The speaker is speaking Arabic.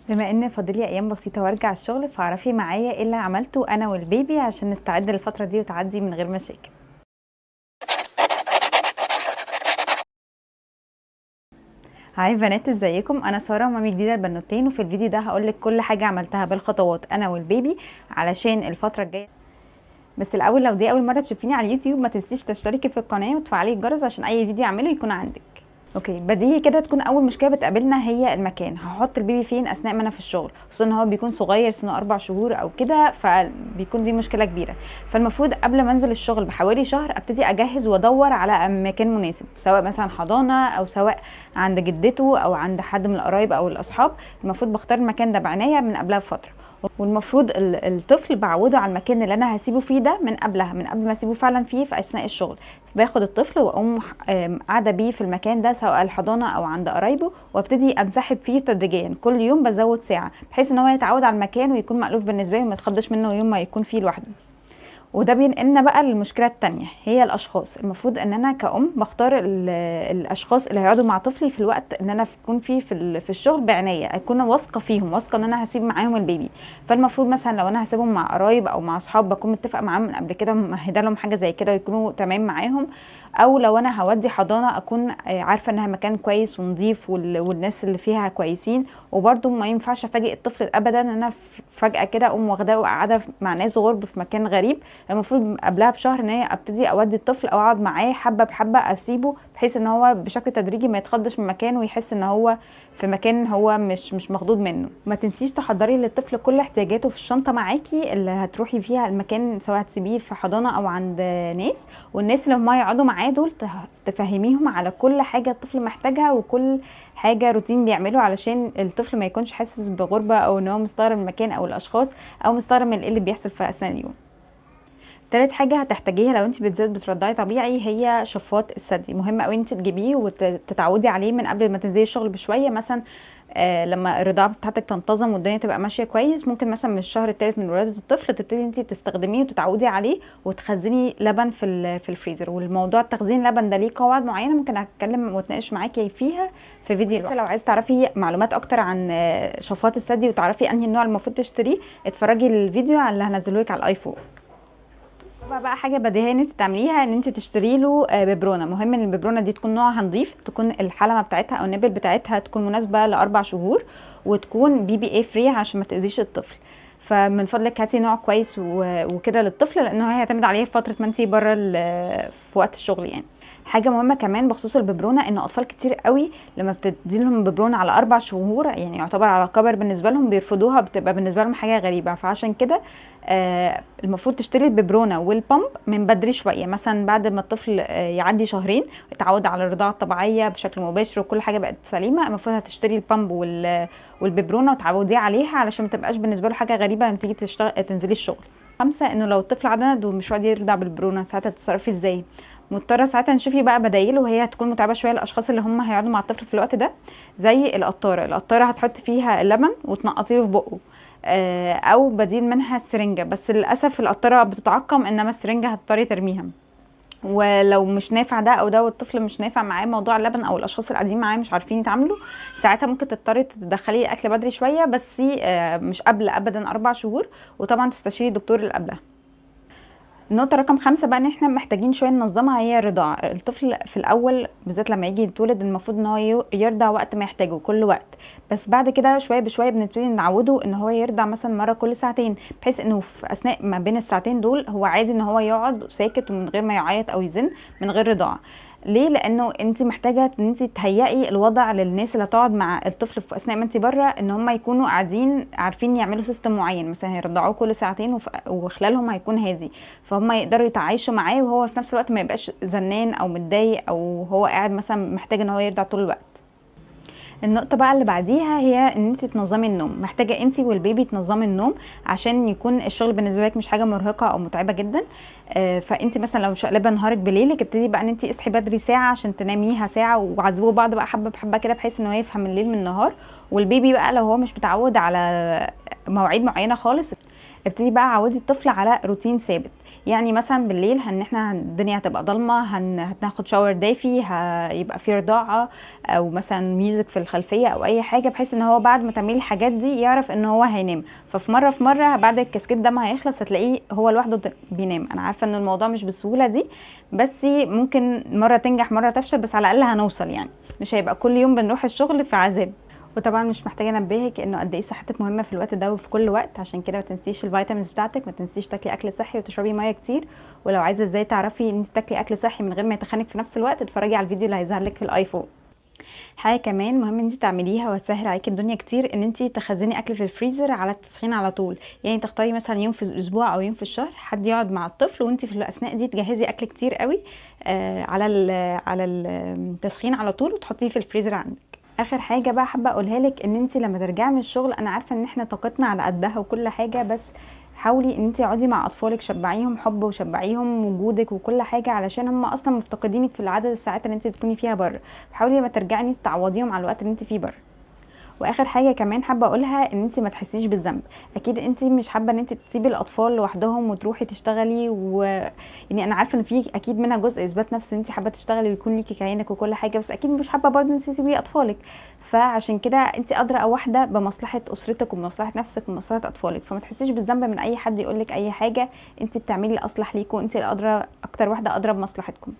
بما ان فاضلي ايام بسيطه وارجع الشغل، فاعرفي معايا ايه اللي عملته انا والبيبي عشان نستعد للفتره دي وتعدي من غير مشاكل. هاي بنات، ازيكم؟ انا ساره، مامي جديده البنوتين، وفي الفيديو ده هقولك كل حاجه عملتها بالخطوات انا والبيبي علشان الفتره الجايه. بس الاول، لو دي اول مره تشوفيني على اليوتيوب، ما تنسيش تشتركي في القناه وتفعلي الجرس عشان اي فيديو اعمله يكون عندك. اوكي، بديهي كده تكون اول مشكله بتقابلنا هي المكان. هحط البيبي فين اثناء ما انا في الشغل، خصوصا ان هو بيكون صغير، سنه 4 شهور او كده، فبيكون دي مشكله كبيره. فالمفروض قبل ما انزل الشغل بحوالي شهر ابتدي اجهز وادور على مكان مناسب، سواء مثلا حضانه او سواء عند جدته او عند حد من القرايب او الاصحاب. المفروض بختار المكان ده بعنايه من قبلها بفتره. والمفروض الطفل بعوده على المكان اللي انا هسيبه فيه ده من قبلها، من قبل ما اسيبه فعلا فيه في اثناء الشغل. باخد الطفل واقوم قاعده بيه في المكان ده، سواء الحضانه او عند قرايبه، وابتدي انسحب فيه تدريجيا. كل يوم بزود ساعه بحيث ان هو يتعود على المكان ويكون مألوف بالنسبه لي وما يتخضش منه يوم ما يكون فيه لوحده. وده بينقلنا بقى للمشكله التانية، هي الاشخاص. المفروض ان انا كأم بختار الاشخاص اللي هيقعدوا مع طفلي في الوقت ان انا اكون فيه في الشغل بعنايه، اكون واثقه فيهم، واثقه ان انا هسيب معاهم البيبي. فالمفروض مثلا لو انا هسيبهم مع قرايب او مع اصحاب، بكون متفقه معاهم من قبل كده، ممهده لهم حاجه زي كده ويكونوا تمام معاهم. او لو انا هودي حضانه، اكون عارفه انها مكان كويس ونظيف والناس اللي فيها كويسين. وبرده ما ينفعش افاجئ الطفل ابدا ان انا فجاه كده اقوم واخداه وقاعده مع ناس غرب في مكان غريب. المفروض قبلها بشهر ان هي ابتدي اودي الطفل او اقعد معاه حبه بحبه، اسيبه بحيث ان هو بشكل تدريجي ما يتخضش من مكانه ويحس ان هو في مكان هو مش مخضوض منه. ما تنسيش تحضري للطفل كل احتياجاته في الشنطه معاكي اللي هتروحي فيها المكان، سواء هتسيبيه في حضانه او عند ناس. والناس اللي هم يقعدوا معاه دول تفهميهم على كل حاجه الطفل محتاجها، وكل حاجه روتين بيعمله علشان الطفل ما يكونش حاسس بغربه او ان هو مستغرب من المكان او الاشخاص، او مستغرب من اللي بيحصل في اثناء اليوم. تالت حاجه هتحتاجيها لو انت بالذات بترضعي طبيعي هي شفاط الثدي. مهم قوي انت تجيبيه وتتعودي عليه من قبل ما تنزلي الشغل بشويه. مثلا لما الرضاعه بتاعتك تنتظم والدنيا تبقى ماشيه كويس، ممكن مثلا من الشهر الثالث من ولاده الطفل تبتدي انت تستخدميه وتتعودي عليه، وتخزني لبن في الفريزر. والموضوع تخزين اللبن ده ليه قواعد معينه، ممكن اتكلم واتناقش معاكي فيها في فيديو لوحده. لو عايز تعرفي معلومات اكتر عن شفاط الثدي وتعرفي انهي النوع المفروض تشتريه، اتفرجي الفيديو على اللي هنزله لك على الايفون. بقى حاجه بديهيه ان انت تعمليها، ان انت تشتري له ببرونه. مهم ان الببرونه دي تكون نوعها نظيف، تكون الحلمه بتاعتها او النبل بتاعتها تكون مناسبه ل4 شهور، وتكون BPA فري عشان ما تاذيش الطفل. فمن فضلك هاتي نوع كويس وكده للطفل، لانه هي هيعتمد عليه في فتره ما انت بره في وقت الشغل يعني. حاجه مهمه كمان بخصوص الببرونه، ان اطفال كتير قوي لما بتدي لهم ببرونه على 4 شهور، يعني يعتبر على كبر بالنسبه لهم، بيرفضوها، بتبقى بالنسبه لهم حاجه غريبه. فعشان كده المفروض تشتري الببرونه والبامب من بدري شويه، مثلا بعد ما الطفل يعدي شهرين، يتعود على الرضاعه الطبيعيه بشكل مباشر وكل حاجه بقت سليمه. المفروض هتشتري البامب والببرونه وتعوديه عليها علشان ما تبقاش بالنسبه له حاجه غريبه لما تيجي تنزلي الشغل. خمسة، انه لو الطفل عضند ومش راضي يرضع بالبرونه، ساعتها تتصرفي ازاي؟ مضطره ساعتها نشوفي بقى بدايل، وهي هتكون متعبه شويه للاشخاص اللي هم هيقعدوا مع الطفل في الوقت ده. زي القطاره هتحط فيها اللبن وتنقطيه في بقه، او بديل منها السرنجه. بس للاسف القطاره بتتعقم، انما السرنجه هتضطري ترميها. ولو مش نافع ده او ده، والطفل مش نافع معاه موضوع اللبن، او الاشخاص اللي قاعدين معاه مش عارفين يتعاملوا، ساعتها ممكن تضطري تدخليه اكل بدري شويه، بس مش قبل ابدا 4 شهور. وطبعا تستشيري الدكتور اللي قبلها. النقطة رقم 5 بقى، ان احنا محتاجين شوية ننظمها، هي الرضاعة. الطفل في الاول بالذات لما يجي يتولد، المفروض ان هو يرضع وقت ما يحتاجه كل وقت. بس بعد كده شوية بشوية بنبتدي نعوده ان هو يرضع مثلا مرة كل ساعتين، بحيث انه في اثناء ما بين الساعتين دول هو عادي ان هو يقعد ساكت ومن غير ما يعيط او يزن من غير رضاعة. ليه؟ لانه انت محتاجه ان انت تهيئي الوضع للناس اللي هتقعد مع الطفل في اثناء ما انت بره، ان هم يكونوا قاعدين عارفين يعملوا سيستم معين. مثلا هيرضعوه كل ساعتين وخلالهم هيكون هادي، فهم يقدروا يتعايشوا معاه، وهو في نفس الوقت ما يبقاش زنان او متضايق، او هو قاعد مثلا محتاج ان هو يرضع طول الوقت. النقطة بقى اللي بعديها هي ان انت تنظمي النوم. محتاجة انت والبيبي تنظمي النوم عشان يكون الشغل بالنسبة لك مش حاجة مرهقة او متعبة جدا. فانت مثلا لو شقلبة نهارك بليلك، ابتدي بقى ان انت اصحي بدري ساعة عشان تناميها ساعة، وعذبوا بعض بقى حبة بحبة كده، بحيث ان هو يفهم الليل من النهار. والبيبي بقى لو هو مش متعود على مواعيد معينة خالص، ابتدي بقى عودي الطفل على روتين ثابت. يعني مثلا بالليل احنا الدنيا هتبقى ضلمه، هناخد شاور دافي، هيبقى في رضاعه او مثلا ميوزك في الخلفيه او اي حاجه، بحيث ان هو بعد ما تعملي الحاجات دي يعرف ان هو هينام. في مره بعد الكاسكيت ده ما هيخلص هتلاقيه هو لوحده بينام. انا عارفه ان الموضوع مش بالسهوله دي، بس ممكن مره تنجح مره تفشل، بس على الاقل هنوصل يعني. مش هيبقى كل يوم بنروح الشغل في عذاب. وطبعا مش محتاجه انبهك انه قد ايه صحتك مهمه في الوقت ده وفي كل وقت، عشان كده ما تنسيش الفيتامينز بتاعتك، ما تنسيش تاكلي اكل صحي وتشربي ميه كتير. ولو عايزه ازاي تعرفي ان انت تاكلي اكل صحي من غير ما يتخنك في نفس الوقت، اتفرجي على الفيديو اللي هيظهر لك في الايفون. حاجه كمان مهم ان انت تعمليها وتسهل عليكي الدنيا كتير، ان انت تخزني اكل في الفريزر على التسخين على طول. يعني تختاري مثلا يوم في الاسبوع او يوم في الشهر حد يقعد مع الطفل، وانت في الاثناء دي تجهزي اكل كتير قوي على التسخين على طول، وتحطيه في الفريزر عندك. اخر حاجه بقى حابه اقولها لك، ان انت لما ترجعي من الشغل، انا عارفه ان احنا طاقتنا على قدها وكل حاجه، بس حاولي ان انت اقعدي مع اطفالك، شبعيهم حب وشبعيهم وجودك وكل حاجه، علشان هم اصلا مفتقدينك في العدد الساعات اللي انت بتكوني فيها بره. حاولي لما ترجعي انت تعوضيهم على الوقت اللي انت فيه بره. واخر حاجه كمان حابه اقولها، ان انت ما تحسيش بالذنب. اكيد انت مش حابه ان انت تسيبي الاطفال لوحدهم وتروحي تشتغلي يعني انا عارفه ان في اكيد منها جزء اثبات نفس ان انت حابه تشتغلي ويكون ليكي كيانك وكل حاجه، بس اكيد مش حابه برضه ان انت تسيبي اطفالك. فعشان كده انت ادرى واحده بمصلحه اسرتك وبمصلحه نفسك وبمصلحه اطفالك، فما تحسيش بالذنب من اي حد يقولك اي حاجه. انت بتعملي الاصلح ليكوا، انت الادرى، اكتر واحده ادرى بمصلحتكم.